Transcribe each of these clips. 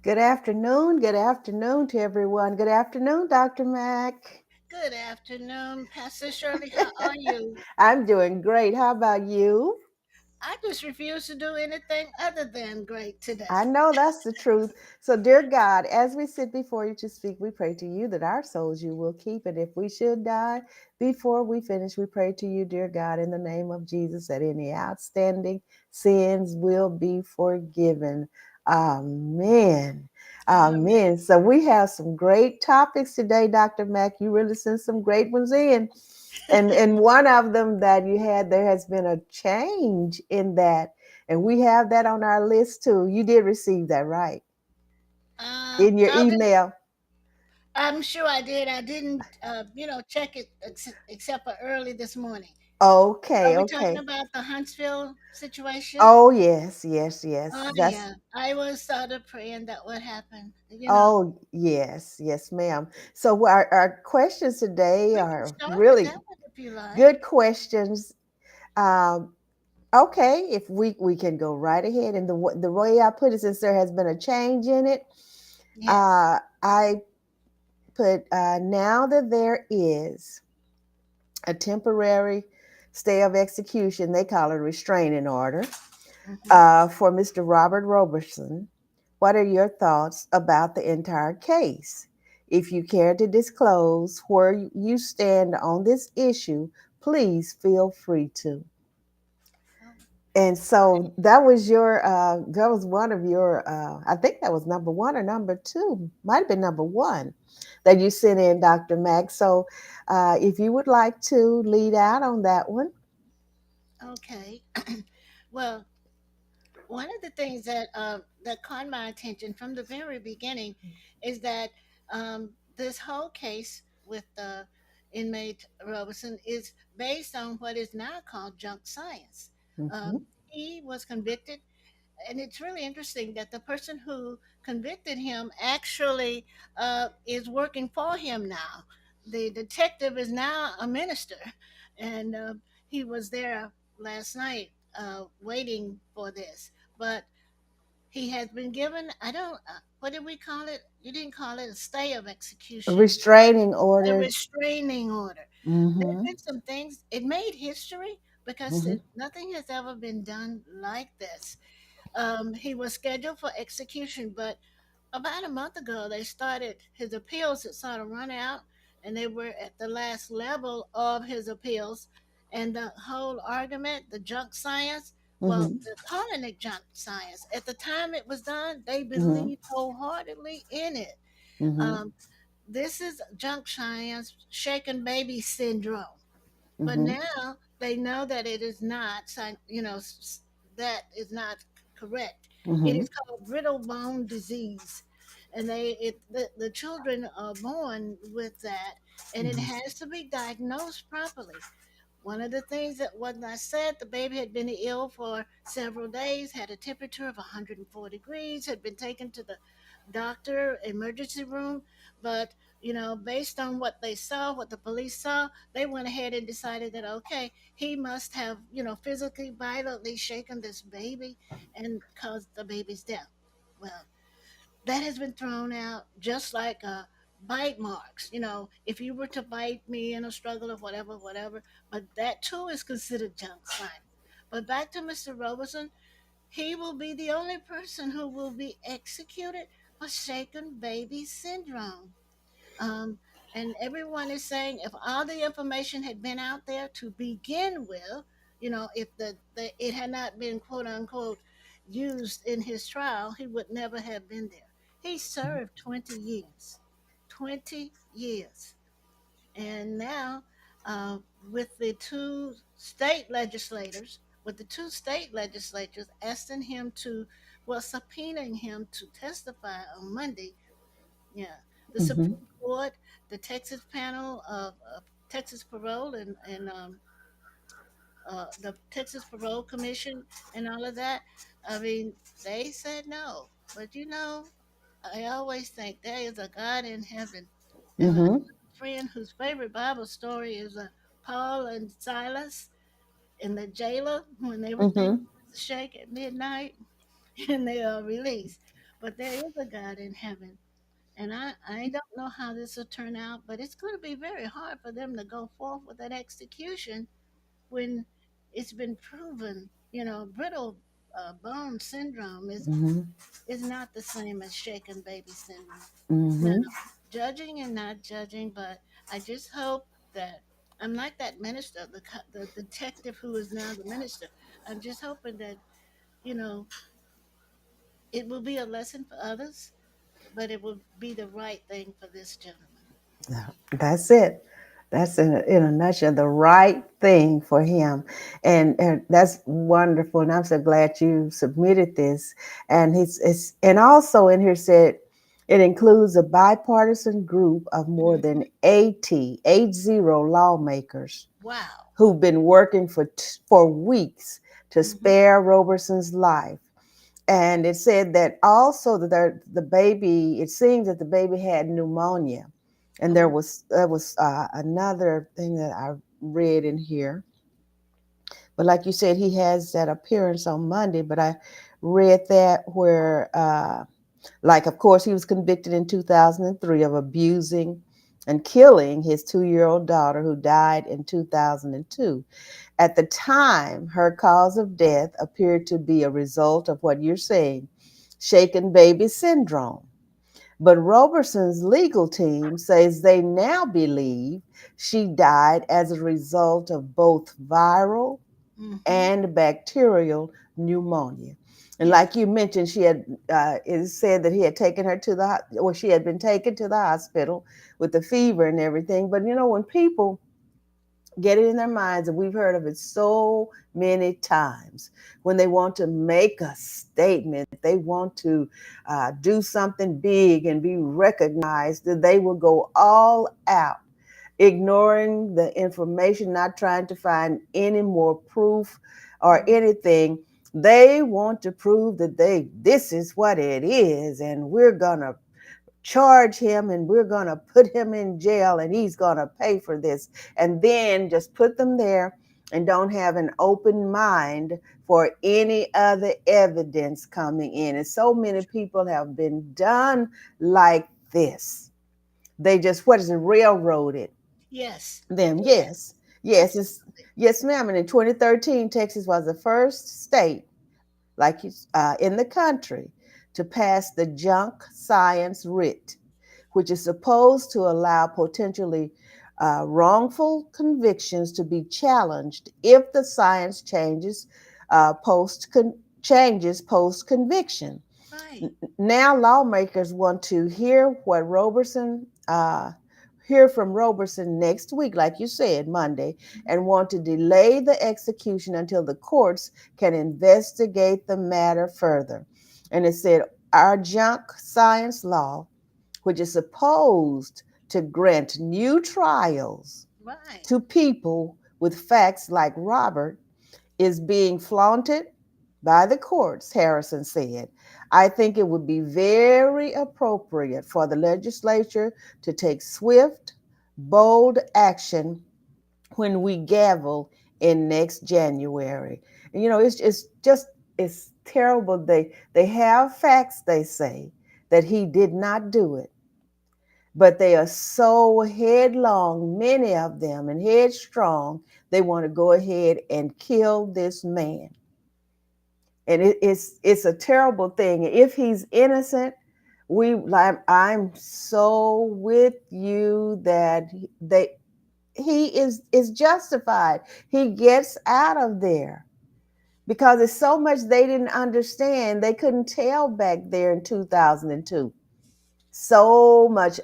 Good afternoon to everyone. Good afternoon, Dr. Mack. Good afternoon, Pastor Shirley. How are you? I'm doing great. How about you? I just refuse to do anything other than great I today. know that's the truth. So, dear God, as we sit before you to speak, we pray to you that our souls you will keep. And if we should die before we finish, we pray to you, dear God, in the name of Jesus, that any outstanding sins will be forgiven. Amen. Amen. Amen. So, we have some great topics today, Dr. Mack. You really sent some great ones in. And one of them that you had, there has been a change in that, and we have that on our list too. You did receive that, right? In your I did, email. I'm sure I did. I didn't, check it except for early this morning. Are Okay, we talking okay. about the Huntsville situation? Oh yes, yes, yes. Oh That's yeah, I was sort of praying that would happen. oh yes, yes, ma'am. So our questions today We can are start with really that one if you like. good questions. Um, okay, if we can go right ahead, and the way I put it, since there has been a change in it, Yes. I put now that there is a temporary stay of execution, they call it a restraining order, Hmm. for Mr. Robert Robertson. What are your thoughts about the entire case? If you care to disclose where you stand on this issue, please feel free to. Oh, And so that was one of your, I think that was number one or number two, might have been number one that you sent in, Dr. Mack. So if you would like to lead out on that one. okay. Well, one of the things that caught my attention from the very beginning is that this whole case with the inmate Robertson is based on what is now called junk science. Hmm. He was convicted, and it's really interesting that the person who convicted him actually is working for him now. The detective is now a minister, and he was there last night waiting for this. But he has been given, I don't, what did we call it? You didn't call it a stay of A execution, restraining a order. restraining order. There have Hmm. been some things, it made history because Hmm. nothing has ever been done like this. He was scheduled for execution, but about a month ago, they started his appeals had sort of run out, and they were at the last level of his appeals. And the whole argument, the junk science, well, Hmm. the colonic junk science, at the time it was done, they Hmm. believed wholeheartedly in it. Hmm. Um, this is junk science, shaken baby syndrome. But Hmm. now they know that it is not, that is not correct. It Hmm. is called brittle bone disease, and the children are born with that, and it Hmm. has to be diagnosed properly. One of the things that when I said the baby had been ill for several days, had a temperature of 104 degrees, had been taken to the doctor emergency room, but based on what they saw, what the police saw, they went ahead and decided that okay, he must have physically violently shaken this baby and caused the baby's death. Well, that has been thrown out just like bite marks. If you were to bite me in a struggle or whatever, whatever, but that too is considered junk science. But back to Mr. Robertson, he will be the only person who will be executed for shaken baby syndrome. Um, and everyone is saying if all the information had been out there to begin with, if it had not been quote unquote used in his trial, he would never have been there. He served 20 years. 20 years. And now, uh, with the two state legislators, with the two state legislatures asking him to, well, subpoenaing him to testify on Monday, yeah, the Hmm. Supreme Court, the Texas panel of Texas Parole and the Texas Parole Commission and all of that. I mean, they said no. But I always think there is a God in heaven. And I have Hmm. a friend whose favorite Bible story is Paul and Silas and the jailer when everything Hmm. was to shake at midnight and they are released. but there is a God in heaven. And I don't know how this will turn out, but it's going to be very hard for them to go forth with that execution when it's been proven, brittle bone syndrome Mm-hmm. is not the same as shaken baby syndrome. Now, Mm-hmm. judging and not judging, but I just hope that I'm like that minister, the detective who is now the minister. I'm just hoping that you know it will be a lesson for others, but it will be the right thing for this gentleman. Yeah, that's it. That's in a nutshell the right thing for him, and that's wonderful. And I'm so glad you submitted this. And and also in here said it includes a bipartisan group of more than Hmm. 80 lawmakers Wow. who've been working for weeks to Hmm. spare Roberson's life. And it said that also that the baby, it seems that the baby had pneumonia. And Oh, there was another thing that I read in here. But like you said, he has that appearance on Monday. But I read that where, like, of course, he was convicted in 2003 of abusing and killing his 2 year old daughter who died in 2002. At the time, her cause of death appeared to be a result of what you're saying, shaken baby syndrome. But Roberson's legal team says they now believe she died as a result of both viral hmm. and bacterial pneumonia. And Yeah. like you mentioned, she had it said that he had taken her to or she had been taken to the hospital with the fever and everything. But when people get it in their minds, and we've heard of it so many times, when they want to make a statement, they want to do something big and be recognized, that they will go all out, ignoring the information, not trying to find any more proof or Mhm. anything. They want to prove that this is what it is, and we're gonna charge him, and we're going to put him in jail, and he's going to pay for this, and then just put them there and don't have an open mind for any other evidence coming in. And so many people have been done like this. They just, what is it, railroaded Yes. them. Yes. Yes, yes, Absolutely. yes, ma'am. And in 2013, Texas was the first state, like in the country, to pass the junk science writ, which is supposed to allow potentially wrongful convictions to be challenged if the science changes post conviction. Right. Now lawmakers want to hear from Roberson next week, like you said, Monday, and want to delay the execution until the courts can investigate the matter further. And it said our junk science law, which is supposed to grant new trials Right. to people with facts like Robert, is being flaunted by the courts, Harrison said. I think it would be very appropriate for the legislature to take swift, bold action when we gavel in next January. And, it's terrible. They have facts, they say, that he did not do it, but they are so headlong, many of them, and headstrong, they want to go ahead and kill this man. And it's a terrible thing. If he's innocent, I'm so with you that he is justified. He gets out of there because it's so much they didn't understand. They couldn't tell back there in 2002. So much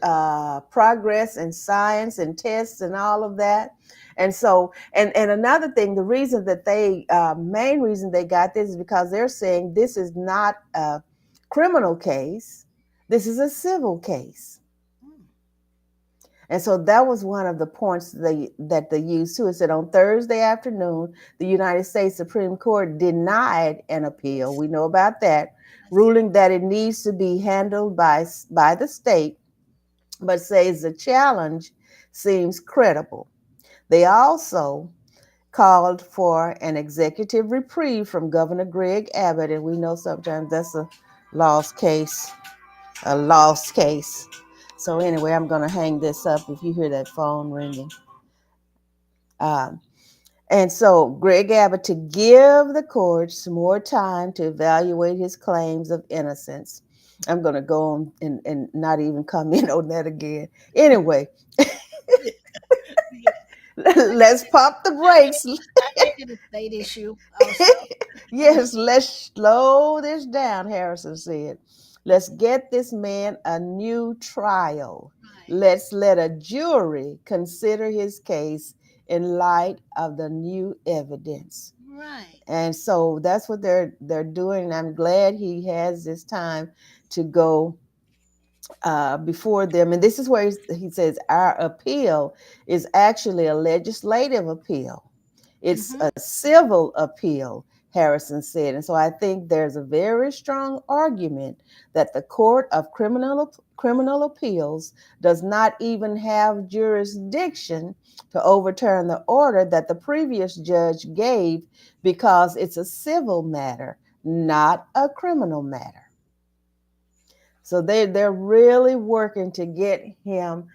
progress in science and tests and all of that. And so, and another thing, the reason that main reason they got this is because they're saying this is not a criminal case, this is a civil case. Mm. And so that was one of the points that they used too. It said on Thursday afternoon, the United States Supreme Court denied an appeal. We know about that, I see. ruling that it needs to be handled by the state, but says the challenge seems credible. They also called for an executive reprieve from Governor Greg Abbott, and we know sometimes lost case, a lost case. So anyway, I'm gonna hang this up. If you hear that phone ringing, um, and so Greg Abbott to give the courts more time to evaluate his claims of innocence. I'm gonna go on and not even comment on that again. Anyway, Yeah. Well, let's pop the brakes. I make it a state issue also. Yes, let's slow this down, Harrison said. Let's get this man a new trial. Right. Let's let a jury consider his case in light of the new evidence. Right. And so that's what they're doing. And I'm glad he has this time to go before them. And this is where he says our appeal is actually a legislative appeal. It's Mm-hmm. a civil appeal, Harrison said. And so I think there's a very strong argument that the Court of Criminal Appeals does not even have jurisdiction to overturn the order that the previous judge gave because it's a civil matter, not a criminal matter. So they're really working to get him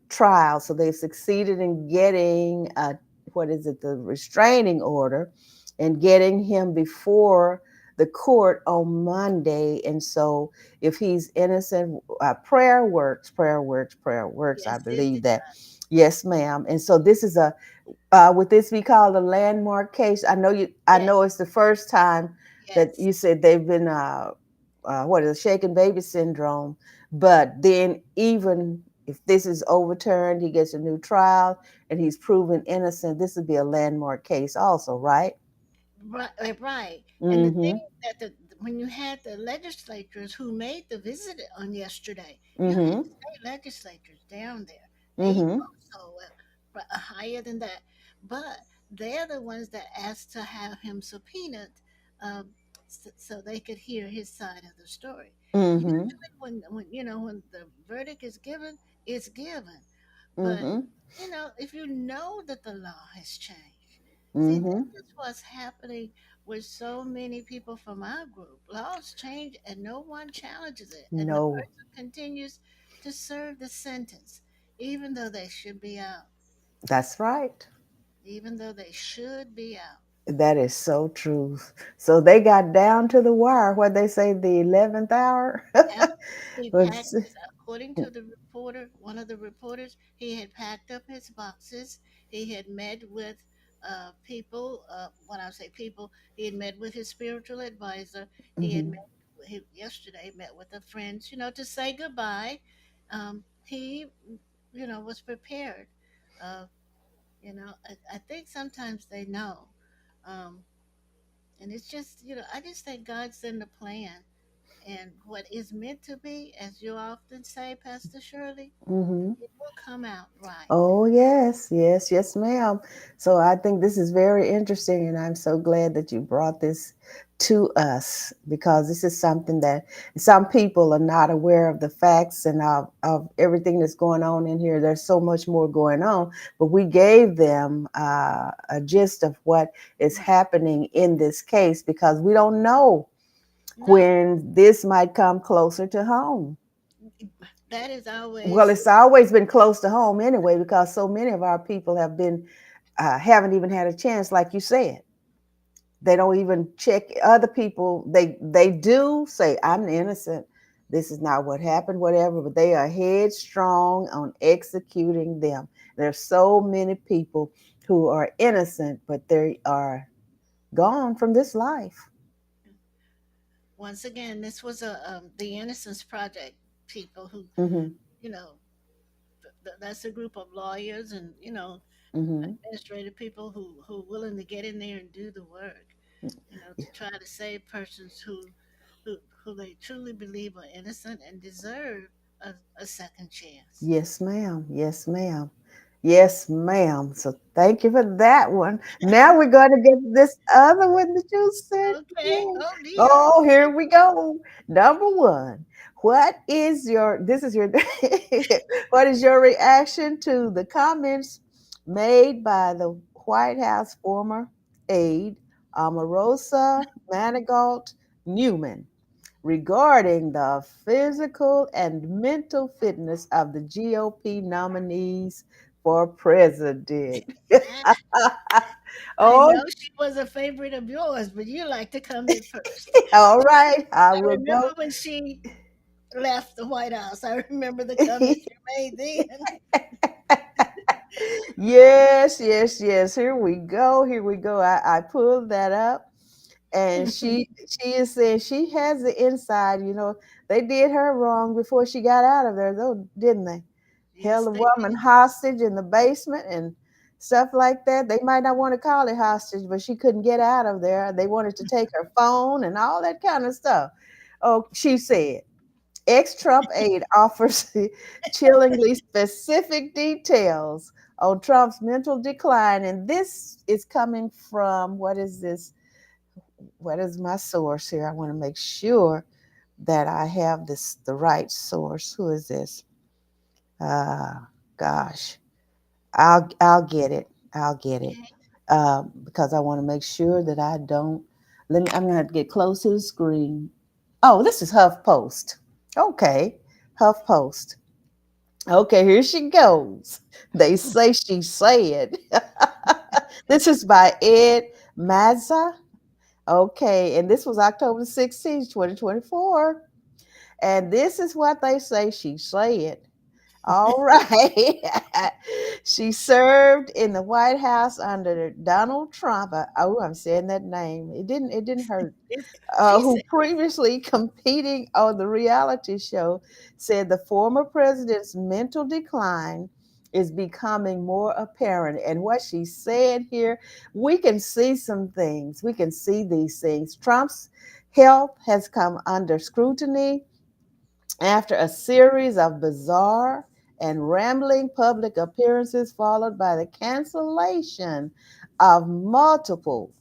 trial. So they succeeded in getting what is it, the restraining order, and getting him before the court on Monday. And so if he's innocent, prayer works, prayer works, prayer works. I Yes, yes, believe it that. Yes, ma'am. And so this is a would this be called a landmark case? I know you. I yes, know it's the first time that yes. you said they've been what is it, shaken baby syndrome. But then even if this is overturned, he gets a new trial and he's proven innocent. This would be a landmark case, also, right? Right, right. And the thing Mm-hmm. that when you had the legislatures who made the visit on yesterday, you had Mm-hmm. state legislatures down there. They Mm-hmm. also higher than that, but they're the ones that asked to have him subpoenaed, um, so they could hear his side of the story. Mm-hmm. Usually, when when the verdict is given, it's given. But Mm-hmm. if you know that the law has changed, see, Mm-hmm. this is what's happening with so many people from our group. Laws change and no one challenges it, and the No, person continues to serve the sentence, even though they should be out. that's right. Even though they should be out. That is so true. So they got down to the wire, what they say, the 11th hour. Yep. He packed Was, his, according to the reporter, one of the reporters, he had packed up his boxes. He had met with people, when I say people, he had met with his spiritual advisor. He had mhm. met, yesterday, met with a friend, to say goodbye. He, was prepared. Uh, I think sometimes they know. Um, and it's just, I just think God's in the plan, and what is meant to be, as you often say, Pastor Shirley, Mhm. it will come out right. Oh, yes, yes, yes, ma'am. So I think this is very interesting, and I'm so glad that you brought this to us because this is something that some people are not aware of the facts and of everything that's going on in here. There's so much more going on, but we gave them a gist of what is Right. happening in this case because we don't know No, when this might come closer to home. that is Well, always it's always been close to home anyway, because so many of our people have been haven't even had a chance, like you said. They don't even check other people. They do say, "I'm innocent. This is not what happened, whatever," but they are headstrong on executing them. There's so many people who are innocent, but they are gone from this life. once again. This was the Innocence Project people who, Mm-hmm. you know, that's a group of lawyers and Mm-hmm. administrative people who are willing to get in there and do the work. To try to save persons who who they truly believe are innocent and deserve a second chance. Yes, ma'am. Yes, ma'am. Yes, ma'am. So thank you for that one. Now we're going to get this other one that you said. Okay. Yeah. Oh dear. Oh, here we go. Number one. What is your this is your what is your reaction to the comments made by the White House former aide Omarosa Manigault Newman regarding the physical and mental fitness of the GOP nominees for president. I Oh, know she was a favorite of yours, but you like to come in first. all right. I I will remember go. when she left the White House. I remember the comments you made then. Yes, yes, yes. Here we go. Here we go. I pulled that up, and she is saying she has the inside. They did her wrong before she got out of there, though, didn't they? Held Yes, a they woman hostage in the basement and stuff like that. They might not want to call it hostage, but she couldn't get out of there. They wanted to take her phone and all that kind of stuff. Oh, she said. Ex-Trump aide offers chillingly specific details on Trump's mental decline, and this is coming from what is this? What is my source here? I want to make sure that I have the right source. Who is this? Gosh, I'll get it. I'll get it did. because I want to make sure that I don't. Let me. I'm gonna have to get close to the screen. Oh, this is HuffPost. Okay, HuffPost. Okay, here she goes. They say she said. This is by Ed Mazza. Okay, and this was October 16th, 2024. And this is what they say she said. All right. She served in the White House under Donald Trump. Oh, I'm saying that name. It didn't hurt. She Who said, previously competing on the reality show, said the former president's mental decline is becoming more apparent. And what she said here, we can see some things. We can see these things. Trump's health has come under scrutiny after a series of bizarre and rambling public appearances, followed by the cancellation of multiple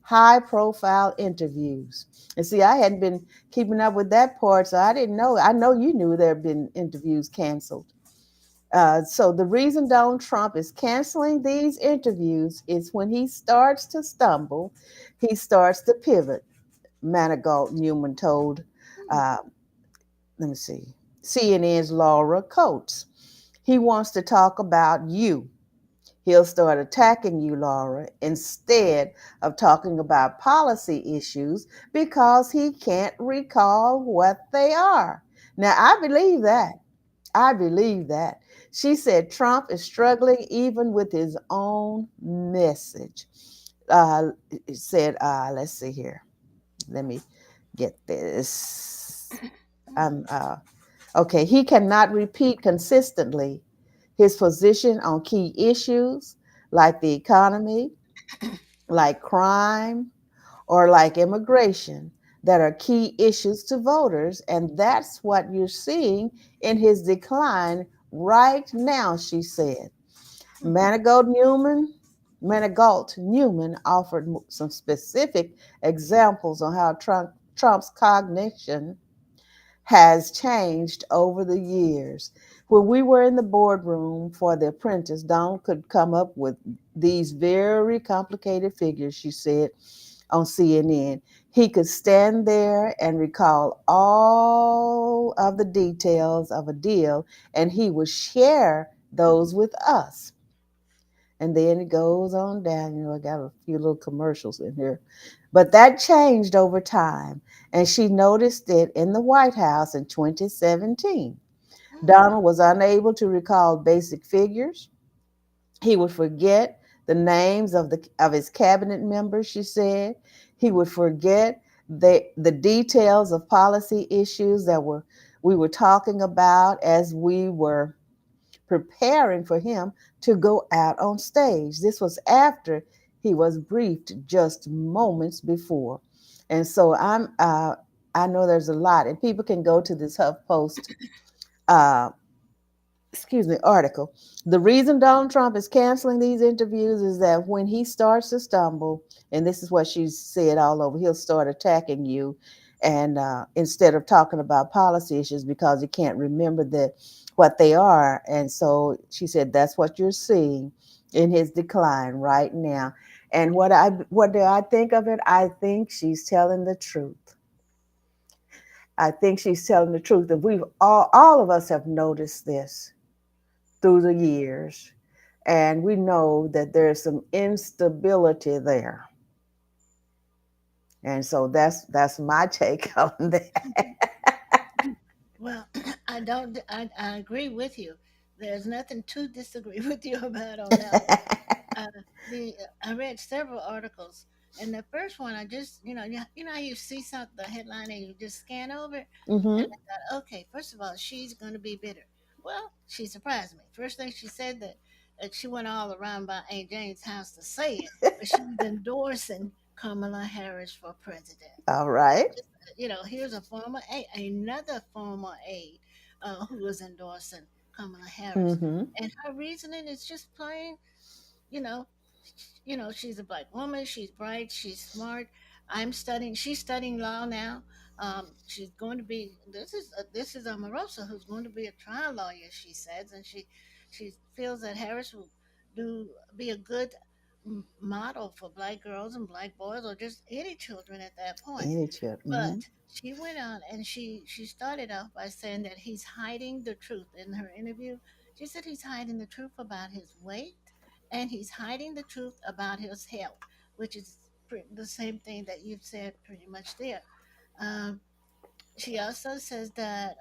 high profile interviews. And see, I hadn't been keeping up with that part, so I didn't know. I know you knew there had been interviews canceled. So the reason Donald Trump is canceling these interviews is when he starts to stumble, he starts to pivot. Manigault Newman told uh, let me see, CNN's Laura Coates. He wants to talk about you. He'll start attacking you, Laura, instead of talking about policy issues because he can't recall what they are. Now, I believe that. I believe that. She said Trump is struggling even with his own message. It said, let's see here. Let me get this. I'm Okay, he cannot repeat consistently his position on key issues like the economy, like crime, or like immigration that are key issues to voters. And that's what you're seeing in his decline right now, she said. Manigault Newman. Manigault Newman offered some specific examples on how Trump's cognition has changed over the years. When we were in the boardroom for The Apprentice, Donald could come up with these very complicated figures, she said on CNN. He could stand there and recall all of the details of a deal, and he would share those with us. And then it goes on down. I got a few little commercials in here. But that changed over time. And she noticed it in the White House in 2017. Donald was unable to recall basic figures. He would forget the names of his cabinet members, she said. He would forget the details of policy issues that we were talking about as we were preparing for him to go out on stage. This was after he was briefed just moments before. And so I know there's a lot, and people can go to this HuffPost uh, article. The reason Donald Trump is canceling these interviews is that when he starts to stumble, and this is what she said all over, he'll start attacking you, and instead of talking about policy issues because he can't remember what they are. And so she said that's what you're seeing in his decline right now. And what do I think of it? I think she's telling the truth. I think she's telling the truth. And we've all of us have noticed this through the years. And we know that there's some instability there. And so that's my take on Well, I don't. I agree with you. There's nothing to disagree with you about on that one. that. The I read several articles, and the first one I just how you see something the headline and you just scan over it, and Hmm. I thought, okay, first of all, she's going to be bitter. Well, she surprised me. First thing she said that she went all around by Aunt Jane's house to say it, but she was endorsing Kamala Harris for president. All right. Just, here's a former aide, another former aide who was endorsing Kamala Harris, Mm-hmm. and her reasoning is just plain, you know, she's a black woman. She's bright. She's smart. She's studying law now. She's going to be. This is Omarosa, who's going to be a trial lawyer. She says, and she feels that Harris will do be a good model for black girls and black boys, or just any children at that point. Any chip. But Mm-hmm. she went on and she started off by saying that he's hiding the truth in her interview. She said he's hiding the truth about his weight and he's hiding the truth about his health, which is the same thing that you've said pretty much there. Um, she also says that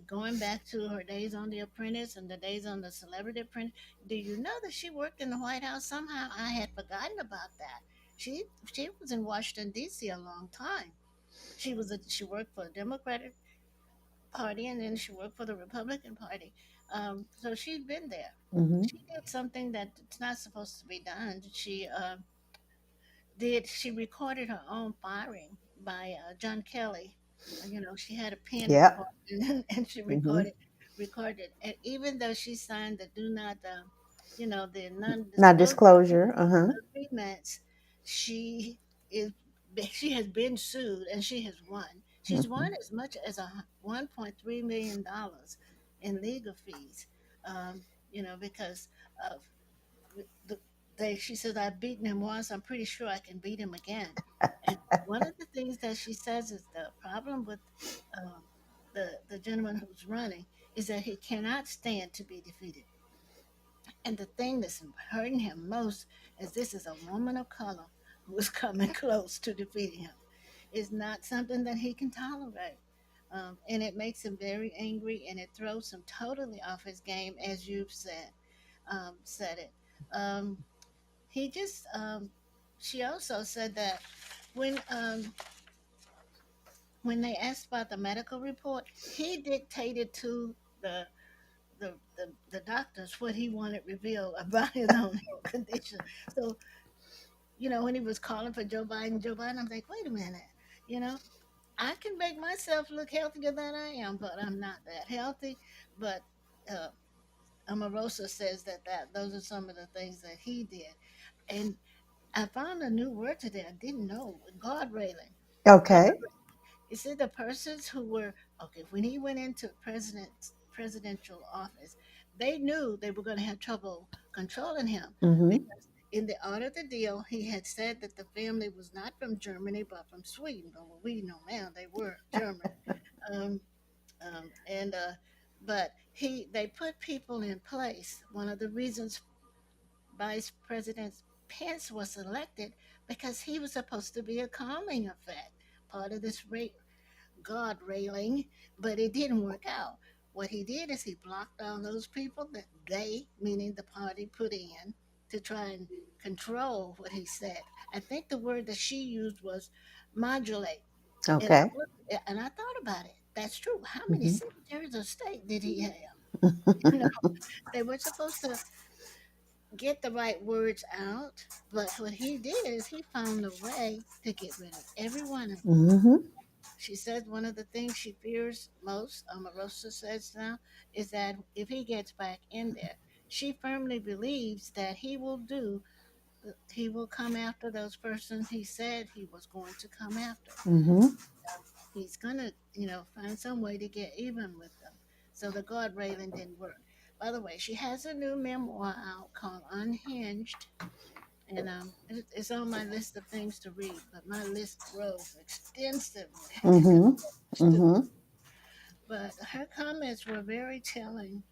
going back to her days on The Apprentice and the days on The Celebrity Apprentice, do you know that she worked in the White House? Somehow I had forgotten about that. She was in Washington D.C. a long time. She worked for the Democratic Party and then she worked for the Republican Party. So she's been there. Mm-hmm. She did something that it's not supposed to be done. She recorded her own firing by John Kelly. She had a pen Yep. recording and she Mm-hmm. recorded. And even though she signed the do not, the Not non-disclosure disclosure. Uh-huh. agreements, she is she has been sued and she has won. She's Mm-hmm. won as much as $1.3 million in legal fees. Because of the, she says I've beaten him once. I'm pretty sure I can beat him again. And one of the things that she says is the problem with um, the gentleman who's running is that he cannot stand to be defeated. And the thing that's hurting him most is this is a woman of color who is coming close to defeating him. It's not something that he can tolerate. And it makes him very angry and it throws him totally off his game, as you've said it. Um, he just, she also said that when, um, when they asked about the medical report, he dictated to the doctors what he wanted revealed about his own health condition. So, when he was calling for Joe Biden, I'm like, wait a minute, you know, I can make myself look healthier than I am, but I'm not that healthy. But uh, Omarosa says that those are some of the things that he did. And I found a new word today I didn't know, guard railing. Guard Okay. You see, the persons who were okay when he went into presidential office, they knew they were going to have trouble controlling him Mm-hmm. because in the art of the deal, he had said that the family was not from Germany but from Sweden. But what we know now, they were German. Um, and But they put people in place. One of the reasons Vice President Pence was elected because he was supposed to be a calming effect, part of this guard railing, but it didn't work out. What he did is he blocked all those people that they, meaning the party, put in to try and control what he said. I think the word that she used was modulate. And Okay. I thought about it. That's true. How many Mm-hmm. secretaries of state did he have? You know, they were supposed to get the right words out, but what he did is he found a way to get rid of every one of them. Mm-hmm. She said one of the things she fears most, Omarosa says now, is that if he gets back in there, she firmly believes that he will come after those persons he said he was going to come after. Mm-hmm. He's going to, find some way to get even with them. So the guard railing didn't work. By the way, she has a new memoir out called Unhinged, and it's on my list of things to read, but my list grows extensively. Mm-hmm. Stu- Mm-hmm. but her comments were very telling.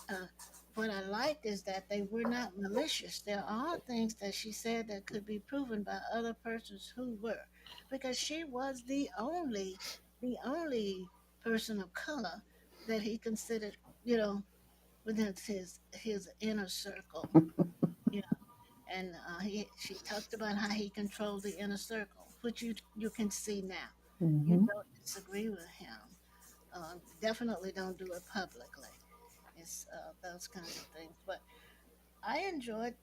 Uh, what I liked is that they were not malicious. There are things that she said that could be proven by other persons who were, because she was the only person of color that he considered, you know, within his inner circle. You know, and she talked about how he controlled the inner circle, which you can see now. You Mm-hmm. don't disagree with him. Definitely don't do it publicly. It's those kinds of things. But I enjoyed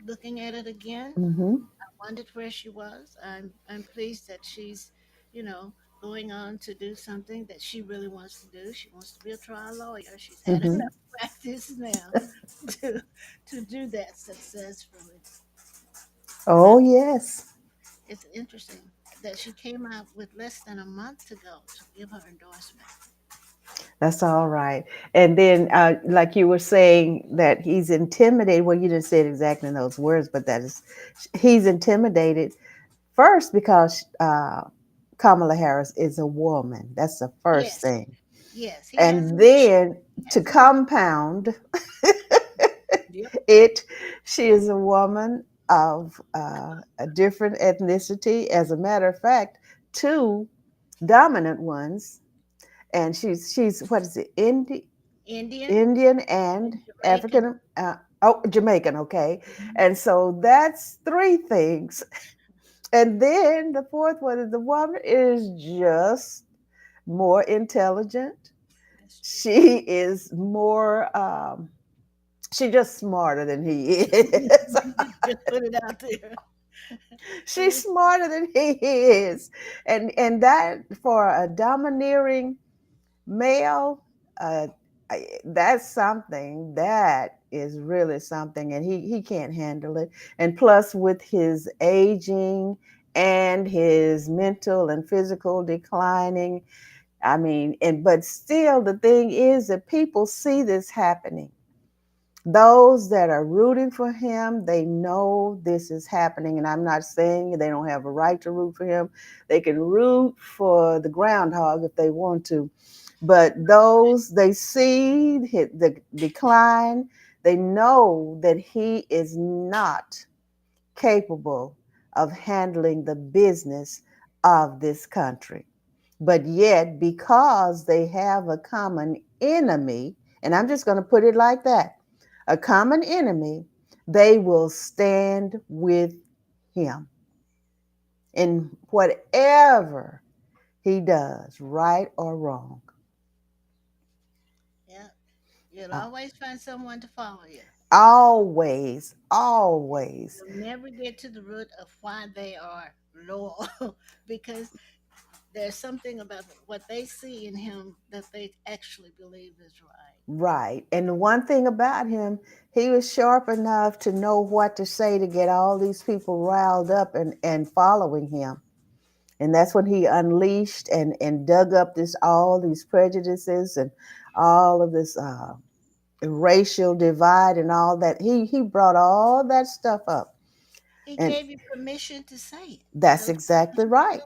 looking at it again. Mm-hmm. I wondered where she was. I'm pleased that she's, you know, going on to do something that she really wants to do. She wants to be a trial lawyer. She's had Mm-hmm. enough practice now to to do that successfully. Oh Now yes. it's interesting that she came out with less than a month to go to give her endorsement. That's all right. And then, like you were saying, that he's intimidated. Well, you didn't say it exactly in those words, but that is, he's intimidated first because Kamala Harris is a woman. That's the first Yes, thing. yes, he And hasn't. then to Hasn't. compound Yep. it, she is a woman of a different ethnicity. As a matter of fact, two dominant ones, and she's what is it, Indian Indian and and Jamaican. African. Oh, Jamaican. Okay, Mhm. and so that's three things. And then the fourth one is the woman is just more intelligent. That's true. She is more. She's just smarter than he is. Just put it out there. She's smarter than he is, and that for a domineering male, uh, that's something. That is really something, and he can't handle it. And plus, with his aging and his mental and physical declining, I mean, and but still, the thing is that people see this happening. Those that are rooting for him, they know this is happening. And I'm not saying they don't have a right to root for him. They can root for the groundhog if they want to. But those, they see the decline, they know that he is not capable of handling the business of this country. But yet, because they have a common enemy, and I'm just going to put it like that, a common enemy, they will stand with him in whatever he does, right or wrong. Yeah, you'll Uh, always find someone to follow you. always, always. You'll never get to the root of why they are loyal because there's something about what they see in him that they actually believe is right. Right. And the one thing about him, he was sharp enough to know what to say to get all these people riled up and following him. And that's when he unleashed and dug up this all these prejudices and all of this racial divide and all that. He brought all that stuff up. He And gave you permission to say it. that's Those exactly right.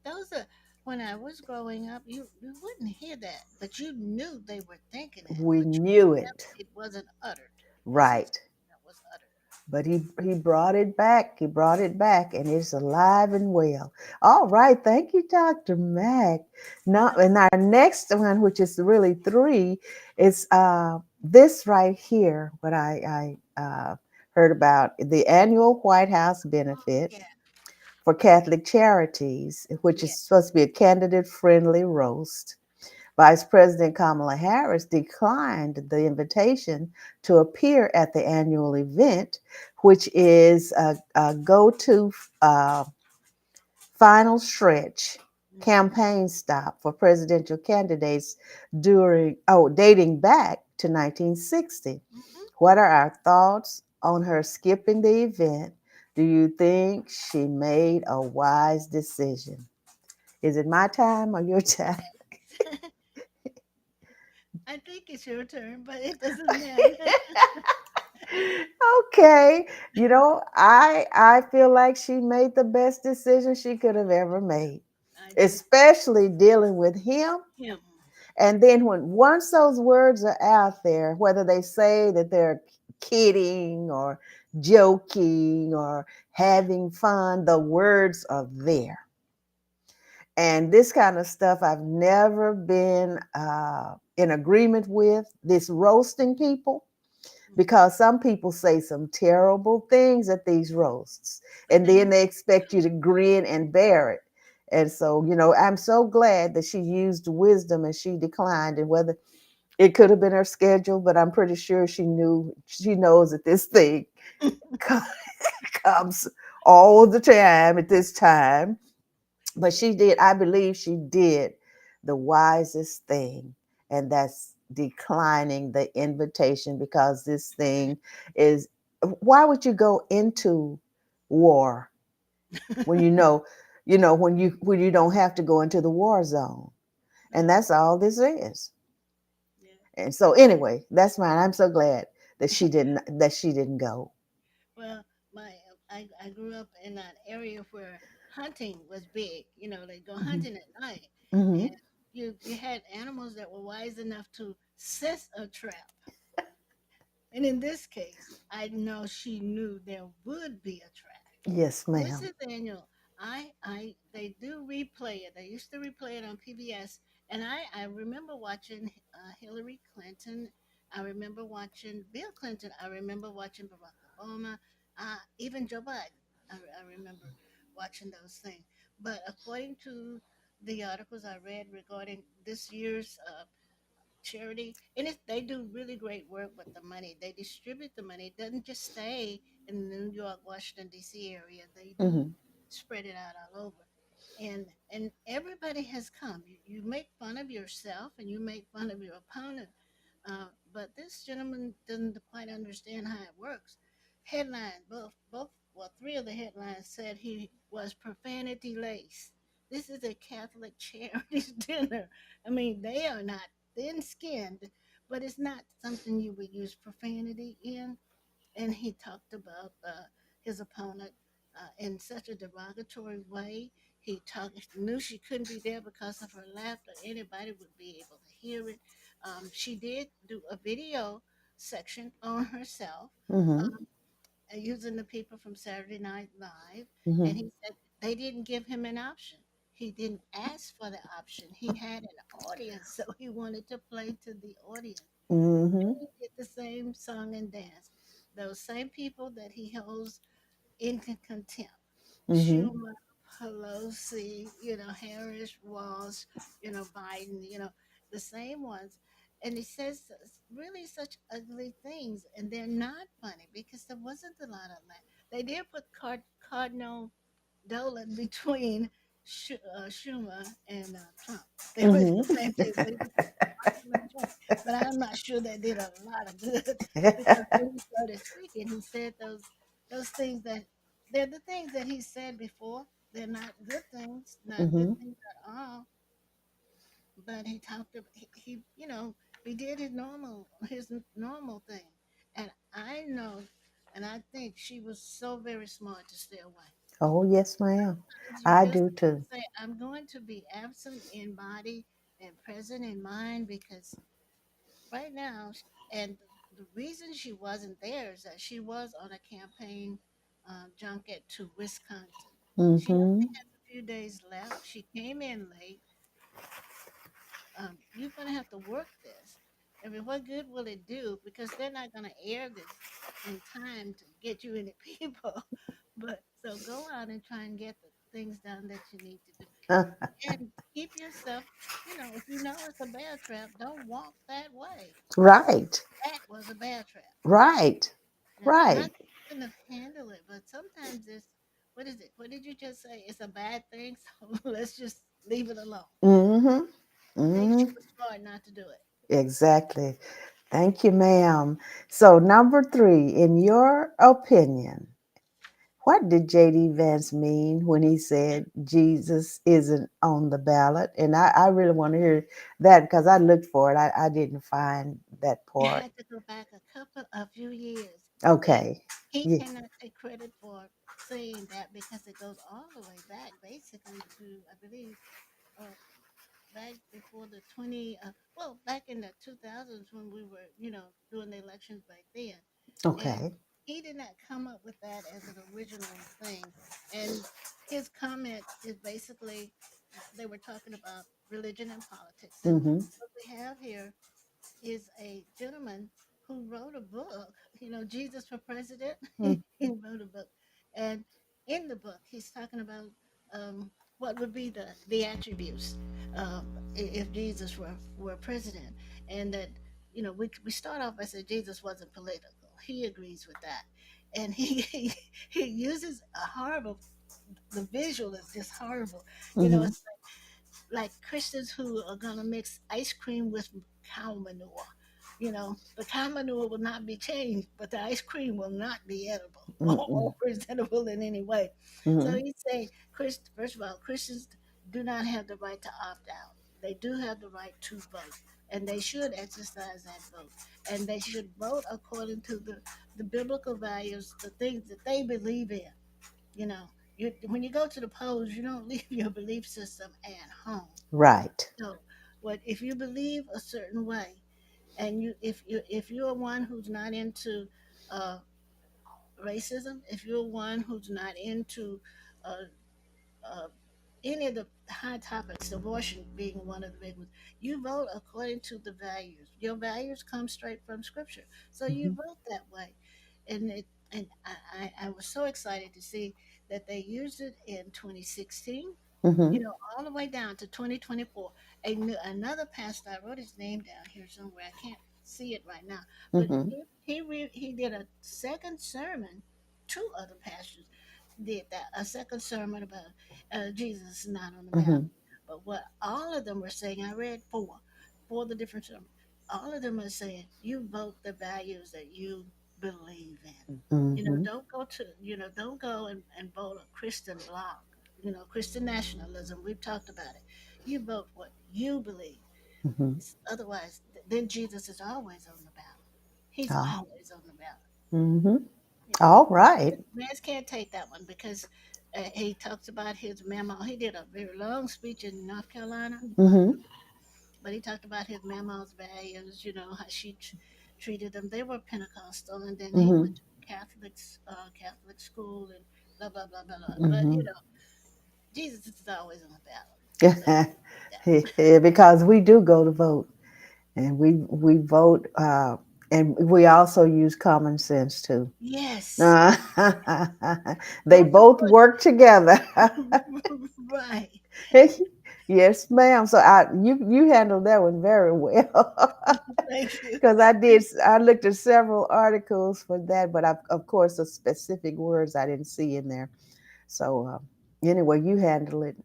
those are when I was growing up, you wouldn't hear that, but you knew they were thinking it, We but knew it. it wasn't uttered. It wasn't Right. something that was uttered. But he brought it back. He brought it back, and it's alive and well. All right, thank you, Dr. Mack. Now, Yeah. and our next one, which is really three, is this right here. What I heard about the annual White House Oh, benefit yeah. for Catholic Charities, which Yeah. is supposed to be a candidate-friendly roast. Vice President Kamala Harris declined the invitation to appear at the annual event, which is a go to final stretch Hmm. campaign stop for presidential candidates dating back to 1960. Hmm. What are our thoughts on her skipping the event? Do you think she made a wise decision? Is it my time or your time? I think it's your turn, but it doesn't matter. Okay. I feel like she made the best decision she could have ever made, I do. especially dealing with him. Him. And then when once those words are out there, whether they say that they're kidding or joking or having fun, the words are there. And this kind of stuff I've never been in agreement with, this roasting people, because some people say some terrible things at these roasts, But and they then they expect you to grin and bear it. And so, I'm so glad that she used wisdom and she declined. And whether it could have been her schedule, but I'm pretty sure she knows that this thing comes all the time at this time. But I believe she did the wisest thing, and that's declining the invitation, because this thing is, why would you go into war when when you don't have to go into the war zone? And right. that's all this is. Yeah. And so anyway, that's mine. I'm so glad that she didn't go. Well, my I grew up in an area where hunting was big. You know, they go Hmm. hunting at night, and Hmm. you had animals that were wise enough to set a trap. And in this case, I know she knew there would be a trap. Yes, ma'am. Listen, Daniel, they do replay it. They used to replay it on PBS, and I remember watching Hillary Clinton. I remember watching Bill Clinton. I remember watching Barack Obama, even Joe Biden. I remember watching those things. But according to the articles I read regarding this year's charity, and they do really great work with the money. They distribute the money. It doesn't just stay in the New York, Washington D.C. area. They do Hmm. spread it out all over, and everybody has come. You make fun of yourself and you make fun of your opponent, but this gentleman doesn't quite understand how it works. Headline, both well, three of the headlines said he was profanity laced. This is a Catholic charity dinner. I mean, they are not thin skinned, but it's not something you would use profanity in. And he talked about his opponent in such a derogatory way. Knew she couldn't be there because of her laughter. Anybody would be able to hear it. She did do a video section on herself, Hmm. um, using the people from Saturday Night Live, and Hmm. he said they didn't give him an option. He didn't ask for the option. He had an audience, so he wanted to play to the audience. Hmm. He did the same song and dance. Those same people that he holds in contempt. Hmm. Schumer, Pelosi, Harris, Walsh, Biden, the same ones. And he says really such ugly things, and they're not funny because there wasn't a lot of that. They did put Cardinal Dolan between Schumer and Trump. They were Hmm. the same thing. They were Biden and Trump. But I'm not sure they did a lot of good because when he started speaking, he said those things that they're the things that he said before. They're not good things, not good Hmm. things at all. But he talked about he did his normal thing, and I know, and I think she was so very smart to stay away. Oh, yes, ma'am. You I just do too. say, I'm going to be absent in body and present in mind because right now, and the reason she wasn't there is that she was on a campaign junket to Wisconsin. She Hmm. only has a few days left. She came in late. You're going to have to work this. I mean, what good will it do? Because they're not going to air this in time to get you any people. But so go out and try and get the things done that you need to do. And keep yourself, if you know it's a bear trap, don't walk that way. Right. That was a bear trap. Right. Now, not Right. that you couldn't have handled it, but sometimes what is it? What did you just say? It's a bad thing, so let's just leave it alone. Hmm. I think she Hmm. was smart not to do it. Exactly. Thank you, ma'am. So, number three, in your opinion, what did J.D. Vance mean when he said Jesus isn't on the ballot? And I really want to hear that because I looked for it. I didn't find that You part. had to go back a few years, and Okay. he Yeah. cannot take credit for saying that because it goes all the way back, basically to I believe uh, back before the 20 well back in the 2000s when we were doing the elections back then, and Okay. he did not come up with that as an original thing. And his comment is basically they were talking about religion and politics. And Mm-hmm. what we have here is a gentleman who wrote a book, Jesus for President. He wrote a book. And in the book, he's talking about um, what would be the attributes um, if Jesus were president. And that, we start off by saying Jesus wasn't political. He agrees with that. And he uses a horrible, the visual is just horrible. Mm-hmm. It's like Christians who are gonna mix ice cream with cow manure. The cow manure will not be changed, but the ice cream will not be edible Mm-hmm. or presentable in any way. So Mm-hmm. he say, first of all, Christians do not have the right to opt out. They do have the right to vote, and they should exercise that vote. And they should vote according to the biblical values, the things that they believe in. You know, when you go to the polls, you don't leave your belief system at home. Right. So, what if you believe a certain way, and if you're one who's not into uh, racism, if you're one who's not into uh, uh, any of the high topics, abortion being one of the big ones, you vote according to the values. Your values come straight from Scripture, so you Mm-hmm. vote that way. And I was so excited to see that they used it in 2016, Mm-hmm. all the way down to 2024. Another pastor, I wrote his name down here somewhere. I can't see it right now, but Mm-hmm. he did a second sermon. Two other pastors did that, a second sermon about Jesus is not on the ballot. Mm-hmm. But what all of them were saying, I read four of the different sermons. All of them are saying, you vote the values that you believe in. Mm-hmm. Don't go and vote a Christian bloc, Christian nationalism. We've talked about it. You vote what you believe. Mm-hmm. Otherwise, then Jesus is always on the ballot. He's Ah. always on the ballot. Mm-hmm. You know, All right. Mans can't take that one because he talks about his memo. He did a very long speech in North Carolina, Mm-hmm. but he talked about his mama's values. How she treated them. They were Pentecostal, and then he Mm-hmm. went to Catholic school and blah blah blah blah blah. But Mm-hmm. Jesus is always on the ballot. So yeah. Yeah, because we do go to vote, and we vote, and we also use common sense too. Yes. Uh, they Vote for both work together. right. Yes, ma'am. So you handled that one very well. Thank you. Because I looked at several articles for that, but of course the specific words I didn't see in there. So anyway, you handled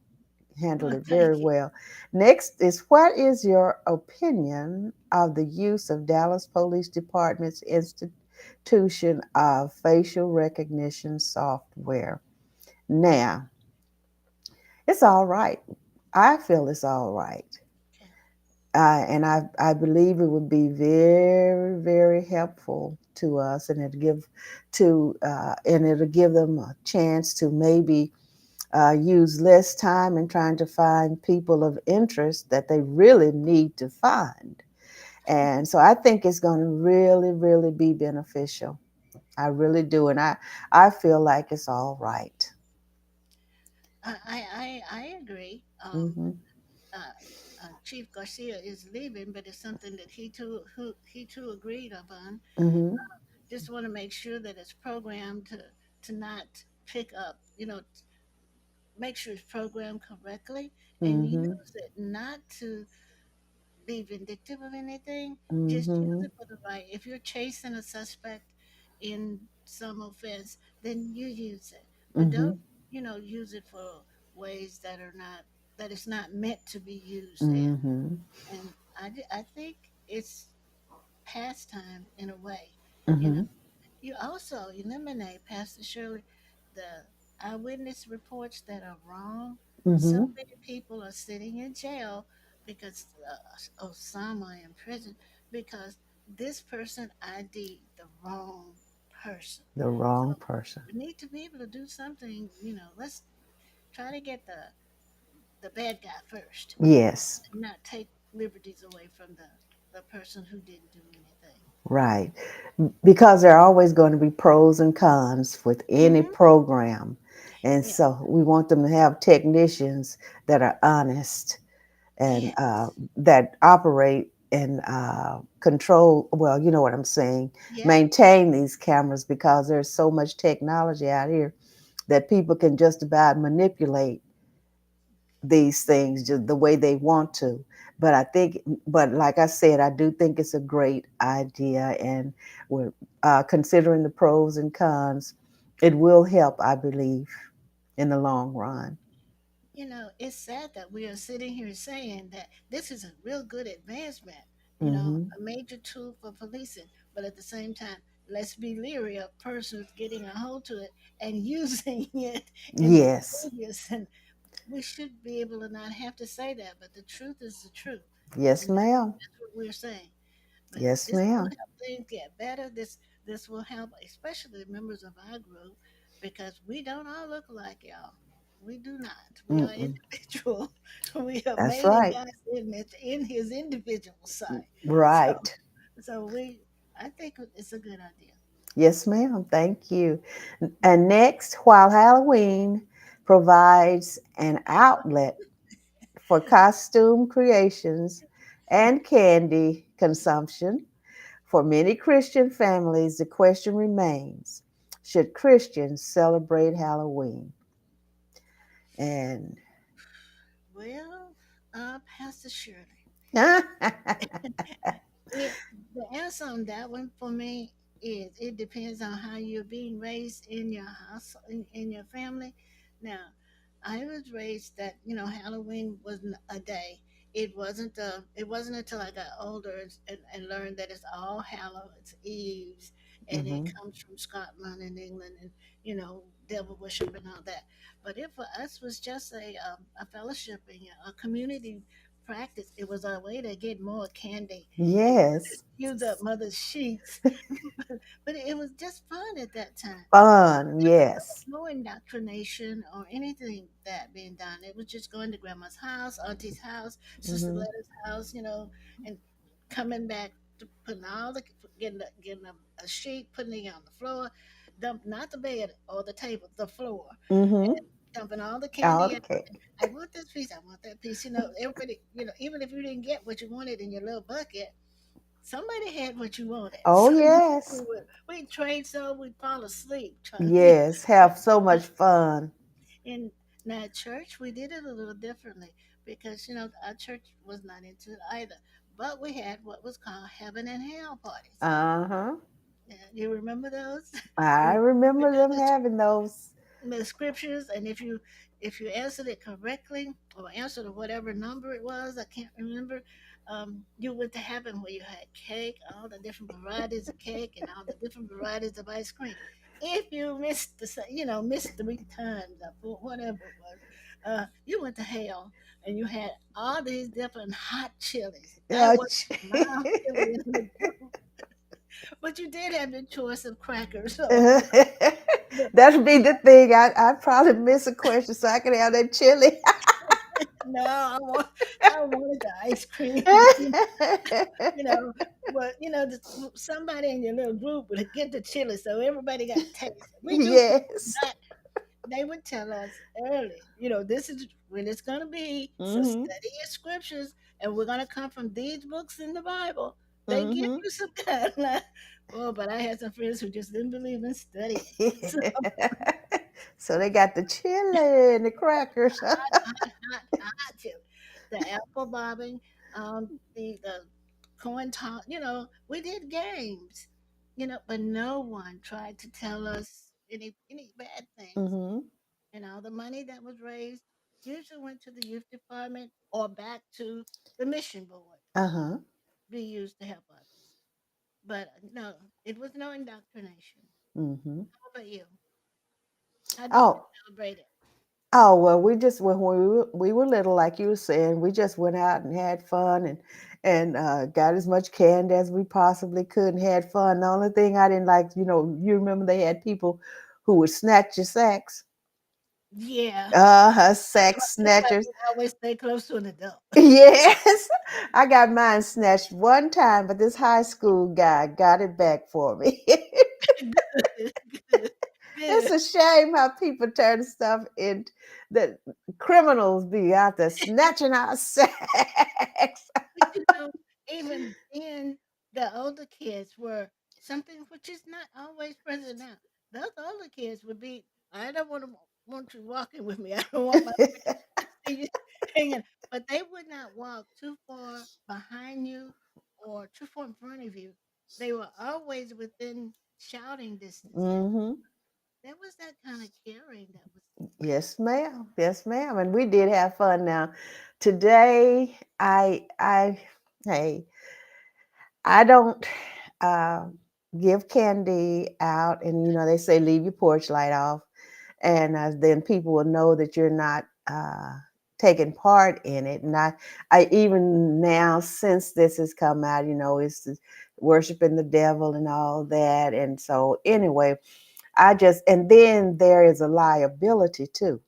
Well, it very thank you. well. Next is, what is your opinion of the use of Dallas Police Department's institution of facial recognition software? Now, it's all right. I feel it's all right. Okay. And I believe it would be very, very helpful to us, and it'll give them a chance to maybe use less time in trying to find people of interest that they really need to find. And so I think it's going to really, really be beneficial. I really do, and I feel like it's all right. I agree. Mm-hmm. Uh, Chief Garcia is leaving, but it's something that he too agreed upon. Mm-hmm. Just want to make sure that it's programmed to not pick up, make sure it's programmed correctly and Mm-hmm. use it not to be vindictive of anything. Just use Mm-hmm. it for the right. If you're chasing a suspect in some offense, then you use it, but Mm-hmm. don't use it for ways that it's not meant to be used in. Mm-hmm. And I think it's pastime in a way. You know, Mm-hmm. you also eliminate, Pastor Shirley, the eyewitness reports that are wrong. So Mm-hmm. many people are sitting in jail because Osama in prison because this person ID'd the wrong person. The So wrong person. we need to be able to do something. Let's try to get the bad guy first, Yes, and not take liberties away from the person who didn't do anything. right. Because there are always going to be pros and cons with any Hmm. program. And Yeah. so we want them to have technicians that are honest and Yes. that operate and control, well, you know what I'm saying, Yep. maintain these cameras because there's so much technology out here that people can just about manipulate these things just the way they want to. But I think, but like I said, I do think it's a great idea, and we're considering the pros and cons. It will help, I believe, in the long run. It's sad that we are sitting here saying that this is a real good advancement, Hmm. a major tool for policing, but at the same time, let's be leery of persons getting a hold to it and using it in Yes, behaviors. And we should be able to not have to say that, but the truth is the truth. yes, And ma'am. that's what we're saying. But Yes, this will ma'am. help things get better. This will help, especially the members of our group, because we don't all look like y'all. We do not. We are Mm-mm. individual. We are That's made in right. God's image in His individual side. So, Right. I think it's a good idea. Yes, ma'am. Thank you. And next, while Halloween provides an outlet for costume creations and candy consumption, for many Christian families, the question remains, should Christians celebrate Halloween? And Well, Pastor Shirley. It, the answer on that one for me is it depends on how you're being raised in your house, in your family. Now, I was raised that Halloween wasn't a day. It wasn't until I got older and learned that it's all Hallows Eves, and it Mhm. comes from Scotland and England, and devil worship and all that. But it for us was just a fellowship and a community practice. It was a way to get more candy and Yes, use up mother's sheets. But it was just fun at that time. fun. There was Yes. no indoctrination or anything that being done. It was just going to grandma's house, auntie's house, sister Mhm. Letta's house, and coming back to putting all the getting a sheet, putting it on the floor, dump not the bed or the table, the floor, Mhm. dumping all the candy. Okay. I want this piece. I want that piece. Everybody. Even if you didn't get what you wanted in your little bucket, somebody had what you wanted. Oh So yes. we trade so we'd fall asleep trying to. Yes. Have so much fun. In now at church, we did it a little differently because our church was not into it either. But we had what was called heaven and hell parties. Uh huh. Yeah, you remember those? I We remember them read having those. the scriptures, and if you answered it correctly or answered whatever number it was, I can't remember. You went to heaven where you had cake, all the different varieties of cake, and all the different varieties of ice cream. If you missed missed 3 times or whatever it was, you went to hell, and you had all these different hot chilies. That Yeah. was mild chili in the group, but you did have your choice of crackers. So That'd be the thing. I'd probably miss a question so I could have that chili. no, I wanted the ice cream. You know, but somebody in your little group would get the chili, so everybody got taste. We knew who was Yes. not. They would tell us early, this is when it's gonna be. So Hmm. study your scriptures, and we're gonna come from these books in the Bible. They give Hmm. you some guidelines. Oh, but I had some friends who just didn't believe in studying. So So they got the chili and the crackers. hot chili, the apple bobbing, the coin toss. We did games. But no one tried to tell us any bad things. Hmm. And all the money that was raised usually went to the youth department or back to the mission board, Uh-huh. be used to help others. But no, it was no indoctrination. Hmm. How about you? How did you Oh, celebrate it? oh well, we just when we were little, like you were saying, we just went out and had fun, and got as much candy as we possibly could and had fun. The only thing I didn't like, you remember they had people who would snatch your sacks. Yeah. Sack That's why snatchers. you always stay close to an adult. Yes, I got mine snatched one time, but this high school guy got it back for me. Good, good, It's good. a shame how people turn stuff in that criminals be out there snatching our sacks. But even then, the older kids were something which is not always present now. Those older kids would be, I don't want you walking with me. I don't want my friends to see you hanging. But they would not walk too far behind you or too far in front of you. They were always within shouting distance. Hmm. There was that kind of caring that was Yes, ma'am. Yes, ma'am. And we did have fun. Now, today, hey, I don't uh, give candy out, and they say leave your porch light off, and then people will know that you're not taking part in it. And I even now, since this has come out, it's worshiping the devil and all that. And so, anyway, and then there is a liability too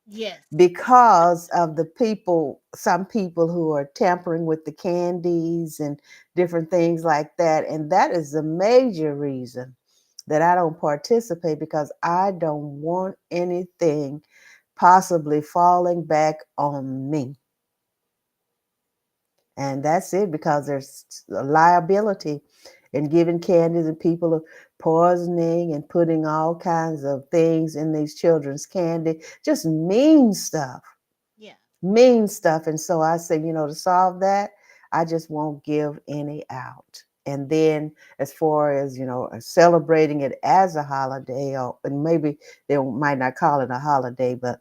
yes. because of some people who are tampering with the candies and different things like that. And that is the major reason that I don't participate, because I don't want anything possibly falling back on me. And that's it, because there's a liability in giving candies, and people are poisoning and putting all kinds of things in these children's candy, just Yeah. mean stuff. And so I say, to solve that, I just won't give any out. And then, as far as, celebrating it as a holiday, or and maybe they might not call it a holiday, but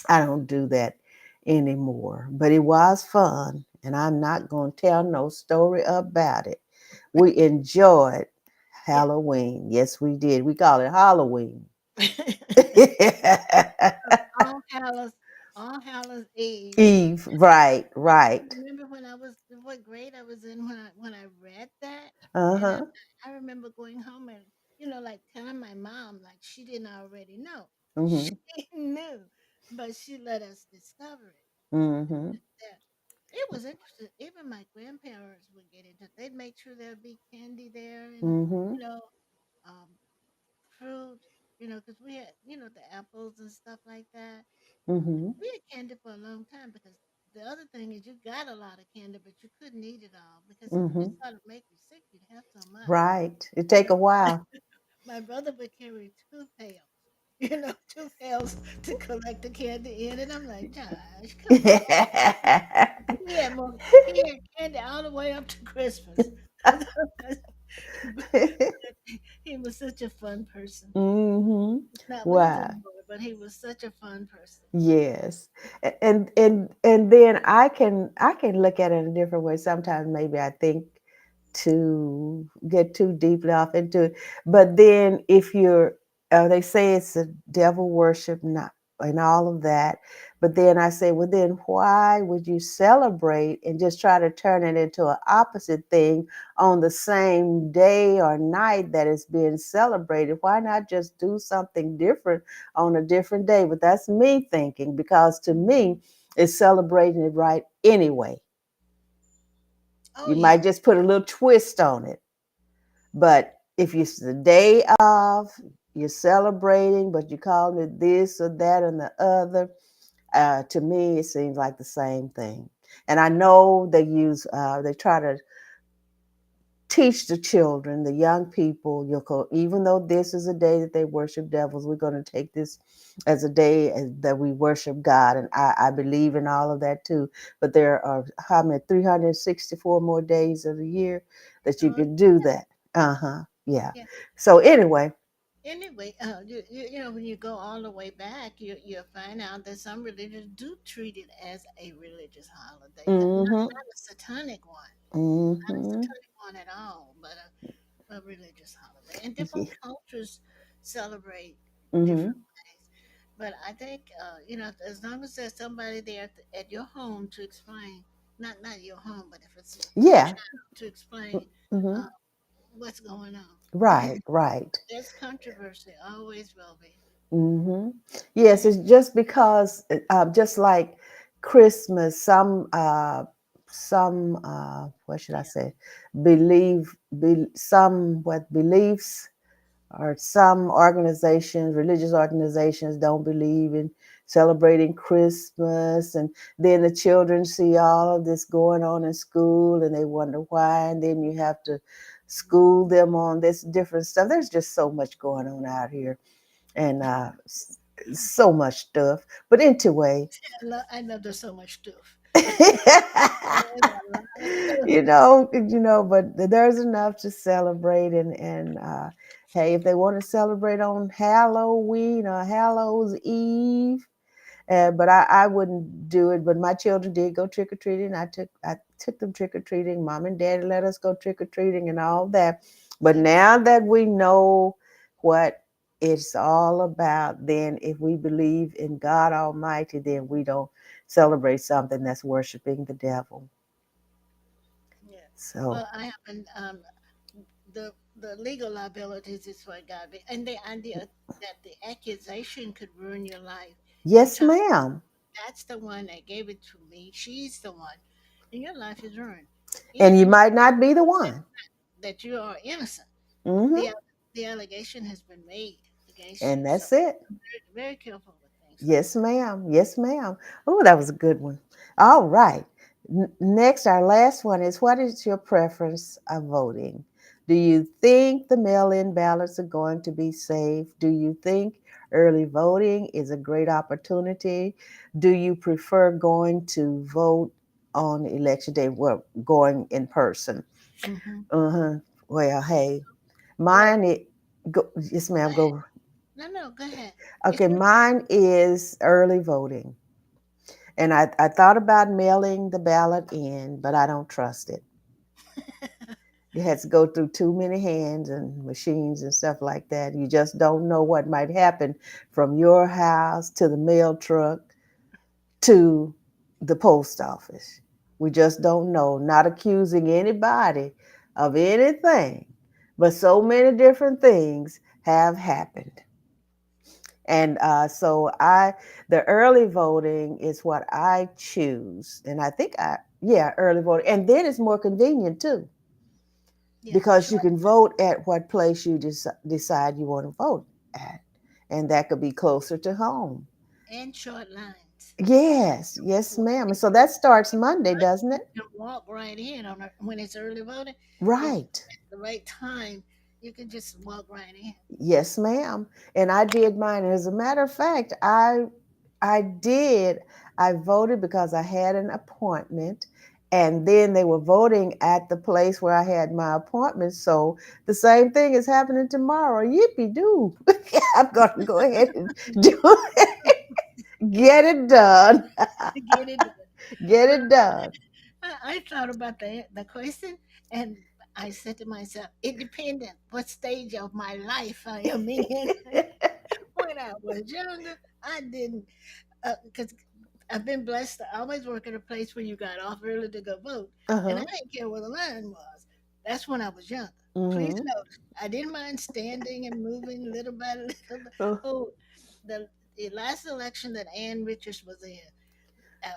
I don't do that anymore. But it was fun, and I'm not going to tell no story about it. We enjoyed Yeah. Halloween. Yes, we did. We call it Halloween. All Hallows, All Hallows Eve. Eve, right, I right. remember when I was what grade I was in when I read that, and Uh-huh. I remember going home and like telling my mom like she didn't already know. She Mm-hmm. knew, but she let us discover it. Mm-hmm. Yeah, it was interesting. Even my grandparents would get into it. They'd make sure there'd be candy there and Mm-hmm. you know um, fruit. Because we had the apples and stuff like that. Mm-hmm. We had candy for a long time because the other thing is you got a lot of candy, but you couldn't eat it all because it Mm-hmm. started to make you sick. You'd have so much. Right. It take a while. My brother would carry two pails, 2 pails to collect the candy in, and I'm like, Josh, come on. He had candy all the way up to Christmas. But he was such a fun person. Mm-hmm. He's not with us Wow. anymore, but he was such a fun person. Yes. And then I can look at it in a different way. Sometimes maybe I think to get too deeply off into it. But then if they say it's a devil worship, not and all of that. But then I say, well, then why would you celebrate and just try to turn it into an opposite thing on the same day or night that it's being celebrated? Why not just do something different on a different day? But that's me thinking, because to me, it's celebrating it right anyway. Oh You yeah. might just put a little twist on it. But if it's the day of, you're celebrating, but you're calling it this or that and the other, to me, it seems like the same thing. And I know they try to teach the children, the young people, even though this is a day that they worship devils, we're going to take this as a day that we worship God. And I believe in all of that too. But there are how many, 364 more days of the year that you Oh can do that. Uh-huh. Yeah. yeah. So anyway. Anyway, when you go all the way back, you'll find out that some religions do treat it as a religious holiday, Mm-hmm. not a satanic one, not a Mm-hmm. satanic one at all, but a religious holiday. And different cultures celebrate Mm-hmm. different ways. But I think, as long as there's somebody there at your home to explain, not your home, but if it's your Yeah. child, to explain Hmm. uh, what's going on. Right, right. There's controversy, always will be. Hmm. Yes, it's just because, just like Christmas, what should I Yeah, say, some what beliefs or some organizations, religious organizations, don't believe in celebrating Christmas, and then the children see all of this going on in school, and they wonder why, and then you have to school them on this different stuff. There's just so much going on out here, and so much stuff. But anyway, I love there's so much stuff. There's a lot of stuff. but there's enough to celebrate, and hey, if they want to celebrate on Halloween or Hallows Eve, but I wouldn't do it. But my children did go trick or treating. I took them trick or treating. Mom and Daddy let us go trick or treating and all that. But Yeah, now that we know what it's all about, then if we believe in God Almighty, then we don't celebrate something that's worshiping the devil. yeah. So Well, I happen the legal liabilities is what got me, and the idea that the accusation could ruin your life. Your yes, child, ma'am. that's the one that gave it to me. She's the one, and your life is ruined, And you even might not be the one. that you are innocent. Hmm. The the allegation has been made against you, And so that's it. very, very careful with things like Yes, ma'am. Yes, ma'am. Oh, that was a good one. All right. Next, our last one is, what is your preference of voting? Do you think the mail in ballots are going to be safe? Do you think early voting is a great opportunity? Do you prefer going to vote on election day? Well, going in person. that. Hmm. Uh-huh. Well, hey, Well, mine it go, yes, go ma'am, ahead. go. No, no, go ahead. Okay, It's your mine is early voting. And I thought about mailing the ballot in, but I don't trust it. It has to go through too many hands and machines and stuff like that. You just don't know what might happen from your house to the mail truck to the post office. We just don't know. Not accusing anybody of anything, but so many different things have happened. And the early voting is what I choose. And I think yeah, early voting. And then it's more convenient too, yeah, because you short can vote at what place you decide you want to vote at. And that could be closer to home. and short lines. Yes, yes, Well, ma'am. And so that starts Monday, doesn't you it? can walk right in when it's early voting. If Right. at the right time, you can just walk right in. Yes, ma'am. And I did mine. And as a matter of fact, I did. I voted because I had an appointment, and then they were voting at the place where I had my appointment. So the same thing is happening tomorrow. Yippee doo! I'm going to go ahead and do it. Get it done. Get it done. Get Well, it done. I thought about the question, and I said to myself, it depends on what stage of my life I am in. When I was younger, I didn't, because I've been blessed to always work at a place where you got off early to go vote, and I Uh-huh. didn't care where the line was. That's when I was younger. Please Mm-hmm. note, I didn't mind standing and moving little by little. Oh, Oh, the last election that Ann Richards was in,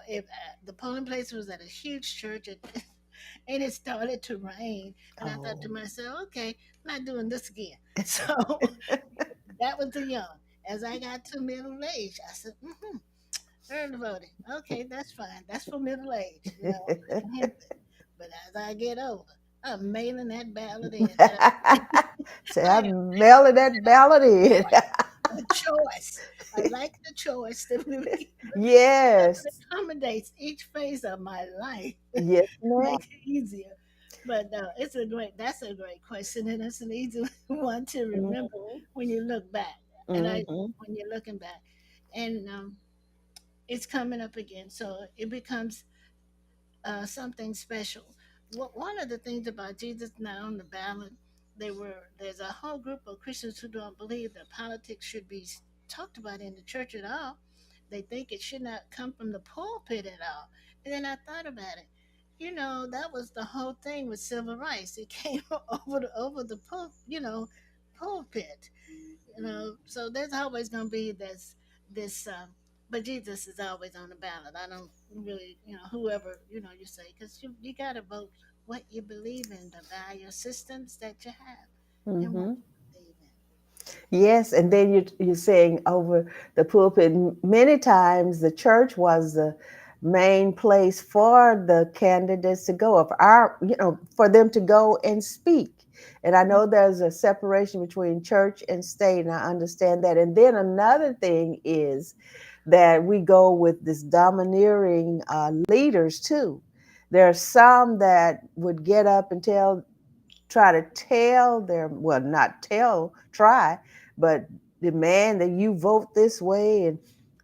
if the polling place was at a huge church, and it started to rain, and I thought to oh. myself, okay, I'm not doing this again. So that was the young. As I got to middle age, I said, early voting. Okay, that's fine. That's for middle age. I can handle it. But as I get older, I'm mailing that ballot in. Say, I am I'm mailing that ballot in. a choice. I like the choice that Yes. accommodates each phase of my life, Yes, ma'am. make it easier. But that's a great question, and it's an easy one to remember Mm-hmm. when you look back. And Mm-hmm. when you're looking back, and it's coming up again, so it becomes something special. One of the things about Jesus now on the ballot, there's a whole group of Christians who don't believe that politics should be talked about in the church at all. They think it should not come from the pulpit at all. And then I thought about it. that was the whole thing with civil rights. It came over the pulpit. So there's always going to be this. But Jesus is always on the ballot. I don't really, whoever you say, because you got to vote what you believe in, the value systems that you have, and what Hmm. you believe in. Yes, and then you're saying over the pulpit. Many times the church was the main place for the candidates to go, of our, for them to go and speak. And I know there's a separation between church and state, and I understand that. And then another thing is that we go with this domineering leaders too. There are some that would get up and try to tell their, well, not tell, try, but demand that you vote this way and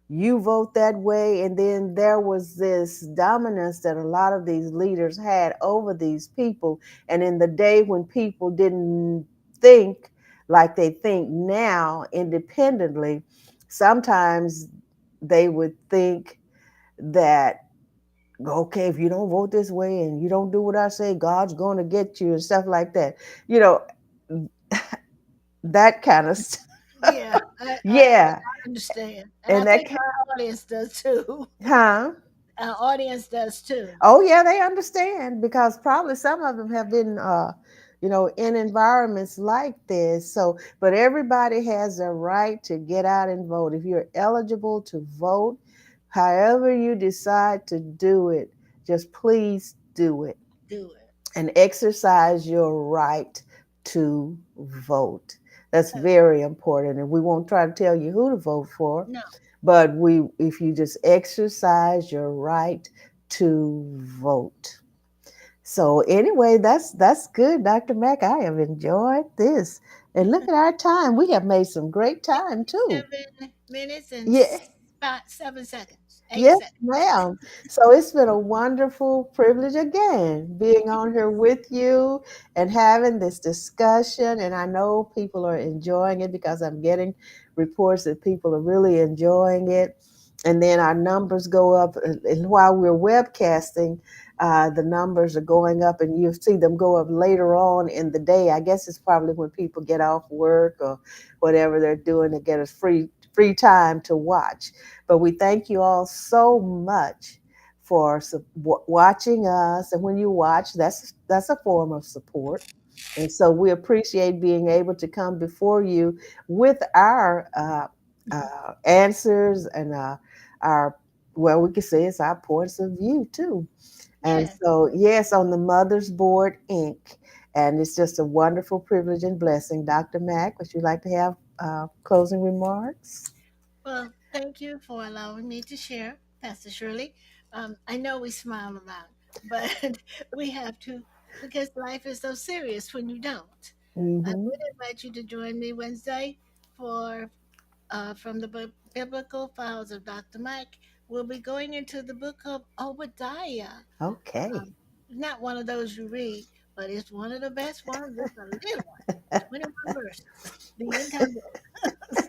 you vote that way. And then there was this dominance that a lot of these leaders had over these people. And in the day when people didn't think like they think now independently, sometimes they would think that, okay, if you don't vote this way and you don't do what I say, God's going to get you and stuff like that. You know, that kind of stuff. Yeah, I Yeah. understand, and I And that, think our audience does too. huh? Our audience does too. Oh, yeah, they understand because probably some of them have been, in environments like this. So, but everybody has a right to get out and vote. If you're eligible to vote, however you decide to do it, just please do it Do it. and exercise your right to vote. That's Uh, very important. And we won't try to tell you who to vote for, No, but if you just exercise your right to vote. So anyway, that's good, Dr. Mack. I have enjoyed this. And look at our time. We have made some great time too. 7 minutes and Yeah. 7 seconds, eight Yes, seconds. ma'am. So it's been a wonderful privilege again being on here with you and having this discussion. And I know people are enjoying it because I'm getting reports that people are really enjoying it. And then our numbers go up. And while we're webcasting, the numbers are going up, and you see them go up later on in the day. I guess it's probably when people get off work or whatever they're doing to get a free time to watch. But we thank you all so much for watching us. And when you watch, that's a form of support. And so we appreciate being able to come before you with our answers and our, well, we could say it's our points of view too. And Yes. so, yes, on the Mother's Board Inc. And it's just a wonderful privilege and blessing. Dr. Mack, would you like to have closing remarks? Well, thank you for allowing me to share, Pastor Shirley. I know we smile a lot, but we have to, because life is so serious when you don't. I Hmm. would invite you to join me Wednesday for from the Biblical Files of Dr. Mike. We'll be going into the book of Obadiah. Okay. Um, Not one of those you read, but it's one of the best ones. It's a little one, 21 verses, the entire book. So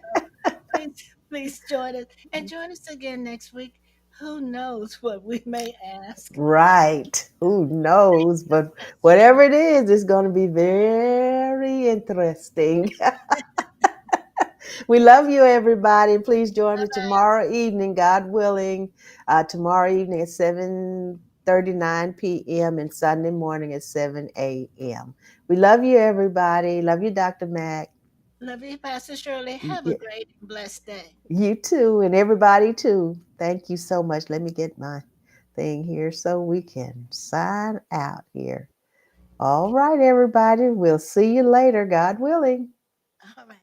please join us and join us again next week. Who knows what we may ask? Right. Who knows? But Pastor whatever Shirley. it is, it's going to be very interesting. We love you, everybody. Please join me tomorrow evening, God willing. Tomorrow evening at 7:39 p.m. and Sunday morning at 7 a.m. We love you, everybody. Love you, Dr. Mack. Love you, Pastor Shirley. Have a Yeah, great and blessed day. you too, and everybody too. Thank you so much. Let me get my thing here so we can sign out here. All right, everybody. We'll see you later, God willing. All right.